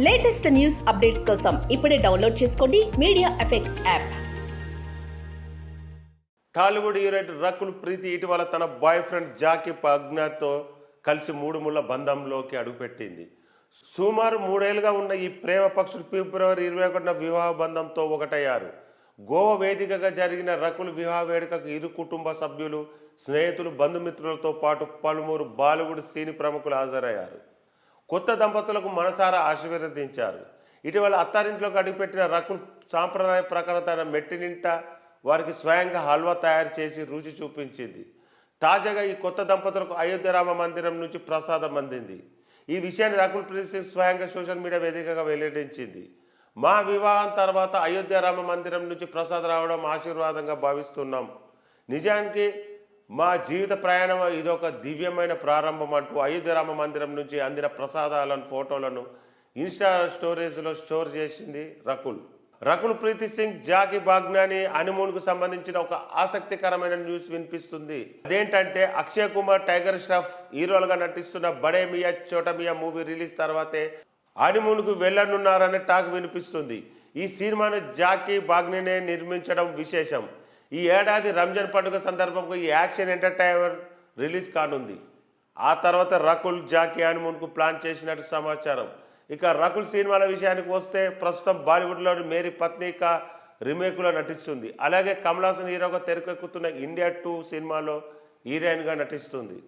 Latest news updates కోసం ఇప్పుడే download చేసుకోండి media effects app. Tollywood heroine Rakul Preet ఇటీవల తన బాయ్ ఫ్రెండ్ జాకీ పగ్నాతో కలిసి 3 ముళ్ల బంధంలోకి అడుగుపెట్టింది. సుమారు 3 ఏళ్లుగా ఉన్న ఈ ప్రేమ పక్షులు ఫిబ్రవరి 21న వివాహ బంధంతో ఒకటయ్యారు. గోవా వేదికగా జరిగిన రకుల్ వివాహ వేడుకకు ఇరు కుటుంబ సభ్యులు, స్నేహితులు, బంధుమిత్రులతో పాటు పలువురు బాలీవుడ్ సినీ ప్రముఖులు హాజరయ్యారు. కొత్త దంపతులకు మనసారా ఆశీర్వదించారు. ఇటీవల అత్తారింట్లోకి అడుగుపెట్టిన రకుల్ సాంప్రదాయ ప్రకారం తన మెట్టినింట వారికి స్వయంగా హల్వా తయారు చేసి రుచి చూపించింది. తాజాగా ఈ కొత్త దంపతులకు అయోధ్య రామ మందిరం నుంచి ప్రసాదం అందింది. ఈ విషయాన్ని రకుల్ ప్రీత్ సింగ్ స్వయంగా సోషల్ మీడియా వేదికగా వెల్లడించింది. మా వివాహం తర్వాత అయోధ్య రామ మందిరం నుంచి ప్రసాదం రావడం ఆశీర్వాదంగా భావిస్తున్నాం. నిజానికి మా జీవిత ప్రయాణం ఇదొక దివ్యమైన ప్రారంభం అంటూ అయోధ్య రామ మందిరం నుంచి అందిన ప్రసాదాలను ఫోటోలను ఇన్స్టా స్టోరేజ్లో స్టోర్ చేసింది రకుల్ ప్రీత్ సింగ్ జాకీ బాగ్నాని హనీమూన్కు సంబంధించిన ఒక ఆసక్తికరమైన న్యూస్ వినిపిస్తుంది. అదేంటంటే అక్షయ్ కుమార్, టైగర్ ష్రాఫ్ హీరోలుగా నటిస్తున్న బడే మియా చోటా మియా మూవీ రిలీజ్ తర్వాతే హనీమూన్కు వెళ్లనున్నారనే టాక్ వినిపిస్తుంది. ఈ సినిమాను జాకీ బాగ్నానే నిర్మించడం విశేషం. ఈ ఏడాది రంజాన్ పండుగ సందర్భంగా ఈ యాక్షన్ ఎంటర్టైనర్ రిలీజ్ కానుంది. ఆ తర్వాత రకుల్, జాకీ హనీమూన్కు ప్లాన్ చేసినట్టు సమాచారం. ఇక రకుల్ సినిమాల విషయానికి వస్తే ప్రస్తుతం బాలీవుడ్లోని మేరీ పత్నికా రీమేక్లో నటిస్తుంది. అలాగే కమల్ హాసన్ హీరోగా తెరకెక్కుతున్న ఇండియా 2 సినిమాలో హీరోయిన్గా నటిస్తుంది.